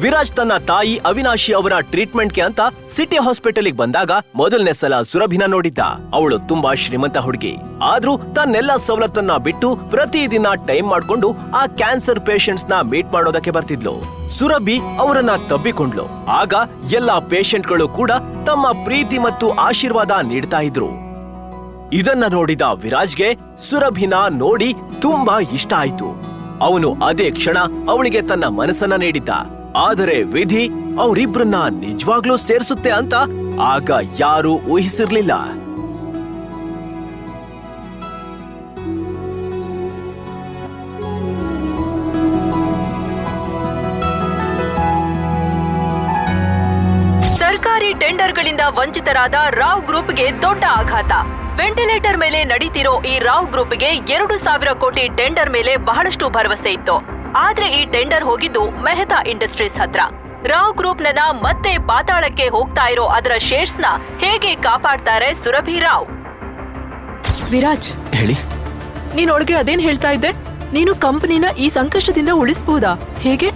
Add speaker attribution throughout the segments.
Speaker 1: ವಿರಾಜ್ ತನ್ನ ತಾಯಿ ಅವಿನಾಶಿ ಅವರ ಟ್ರೀಟ್ಮೆಂಟ್ಗೆ ಅಂತ ಸಿಟಿ ಹಾಸ್ಪಿಟಲ್ಗೆ ಬಂದಾಗ ಮೊದಲನೇ ಸಲ ಸುರಭಿನ ನೋಡಿದ್ದ. ಅವಳು ತುಂಬಾ ಶ್ರೀಮಂತ ಹುಡುಗಿ. ಆದ್ರೂ ತನ್ನೆಲ್ಲ ಸವಲತ್ತನ್ನ ಬಿಟ್ಟು ಪ್ರತಿದಿನ ಟೈಮ್ ಮಾಡ್ಕೊಂಡು ಆ ಕ್ಯಾನ್ಸರ್ ಪೇಷಂಟ್ಸ್ ನ ಮೀಟ್ ಮಾಡೋದಕ್ಕೆ ಬರ್ತಿದ್ಲು. ಸುರಭಿ ಅವರನ್ನ ತಬ್ಬಿಕೊಂಡ್ಲು. ಆಗ ಎಲ್ಲಾ ಪೇಷಂಟ್ಗಳು ಕೂಡ ತಮ್ಮ ಪ್ರೀತಿ ಮತ್ತು ಆಶೀರ್ವಾದ ನೀಡ್ತಾ ಇದ್ರು. ಇದನ್ನ ನೋಡಿದ ವಿರಾಜ್ಗೆ ಸುರಭಿನ ನೋಡಿ ತುಂಬಾ ಇಷ್ಟ ಆಯ್ತು. ಅವನು ಅದೇ ಕ್ಷಣ ಅವಳಿಗೆ ತನ್ನ ಮನಸ್ಸನ್ನ ನೀಡಿದ್ದ. ಆದರೆ ವಿಧಿ ಅವರಿಬ್ರನ್ನ ನಿಜವಾಗ್ಲೂ ಸೇರಿಸುತ್ತೆ ಅಂತ ಆಗ ಯಾರೂ ಊಹಿಸಿರ್ಲಿಲ್ಲ.
Speaker 2: ಸರ್ಕಾರಿ ಟೆಂಡರ್ಗಳಿಂದ ವಂಚಿತರಾದ ರಾವ್ ಗ್ರೂಪ್ಗೆ ದೊಡ್ಡ ಆಘಾತ. ವೆಂಟಿಲೇಟರ್ ಮೇಲೆ ನಡೀತಿರೋ ಈ ರಾವ್ ಗ್ರೂಪ್ಗೆ 2,000 ಕೋಟಿ ಟೆಂಡರ್ ಮೇಲೆ ಬಹಳಷ್ಟು ಭರವಸೆ ಇತ್ತು. ಆದ್ರೆ ಈ ಟೆಂಡರ್ ಹೋಗಿದ್ದು ಮೆಹ್ತಾ ಇಂಡಸ್ಟ್ರೀಸ್ ಹತ್ರ. ರಾವ್ ಗ್ರೂಪ್ ಮತ್ತೆ ಪಾತಾಳಕ್ಕೆ ಹೋಗ್ತಾ ಇರೋ ಅದರ ಶೇರ್ಸ್ ನ ಹೇಗೆ ಕಾಪಾಡ್ತಾರೆ ಸುರಭಿ ರಾವ್?
Speaker 3: ವಿರಾಜ್,
Speaker 4: ಹೇಳಿ.
Speaker 3: ನೀನೊಳಗೆ ಅದೇನ್ ಹೇಳ್ತಾ ಇದ್ದೆ? ನೀನು ಕಂಪನಿನ ಈ ಸಂಕಷ್ಟದಿಂದ ಉಳಿಸಬಹುದಾ? ಹೇಗೆ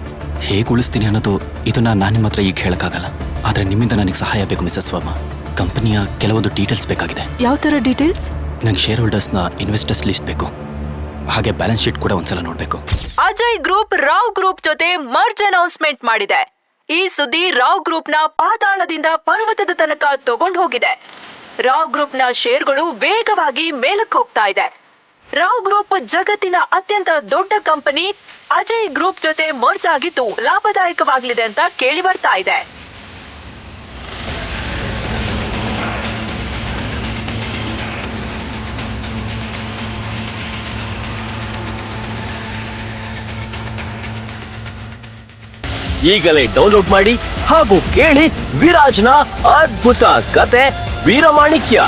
Speaker 4: ಉಳಿಸ್ತೀನಿ ಅನ್ನೋದು ಇದನ್ನ ನಾನು ನಿಮ್ಮ ಹತ್ರ ಈಗ ಹೇಳಕ್ಕಾಗಲ್ಲ. ಆದ್ರೆ ನಿಮ್ಮಿಂದ ನನಗೆ ಸಹಾಯ ಬೇಕು ಮಿಸಸ್ ವರ್ಮಾ. ಕಂಪನಿಯ ಕೆಲವೊಂದು ಡೀಟೇಲ್ಸ್ ಬೇಕಾಗಿದೆ.
Speaker 3: ಯಾವ ತರ ಡೀಟೇಲ್ಸ್?
Speaker 4: ನಂಗೆ ಶೇರ್ ಹೋಲ್ಡರ್ಸ್ನ ಇನ್ವೆಸ್ಟರ್ಸ್ ಲಿಸ್ಟ್ ಬೇಕು. ಹಾಗೆ ಬ್ಯಾಲೆನ್ಸ್ ಶೀಟ್ ಕೂಡ ಒಂದ್ಸಲ ನೋಡ್ಬೇಕು.
Speaker 2: ಅಜಯ್ ಗ್ರೂಪ್ ರಾವ್ ಗ್ರೂಪ್ ಜೊತೆ ಮರ್ಜ್ ಅನೌನ್ಸ್ಮೆಂಟ್ ಮಾಡಿದೆ. ಈ ಸುದ್ದಿ ರಾವ್ ಗ್ರೂಪ್ ನ ಪಾತಾಳದಿಂದ ಪರ್ವತದ ತನಕ ತಗೊಂಡು ಹೋಗಿದೆ. ರಾವ್ ಗ್ರೂಪ್ ನ ಶೇರ್ಗಳು ವೇಗವಾಗಿ ಮೇಲಕ್ಕೆ ಹೋಗ್ತಾ ಇದೆ. ರಾವ್ ಗ್ರೂಪ್ ಜಗತ್ತಿನ ಅತ್ಯಂತ ದೊಡ್ಡ ಕಂಪನಿ ಅಜಯ್ ಗ್ರೂಪ್ ಜೊತೆ ಮರ್ಜ್ ಆಗಿದ್ದು ಲಾಭದಾಯಕವಾಗಲಿದೆ ಅಂತ ಕೇಳಿ ಬರ್ತಾ ಇದೆ.
Speaker 1: ಈಗಲೇ ಡೌನ್ಲೋಡ್ ಮಾಡಿ ಹಾಗೂ ಕೇಳಿ ವಿರಾಜ್ನ ಅದ್ಭುತ ಕತೆ ವೀರಮಾಣಿಕ್ಯ.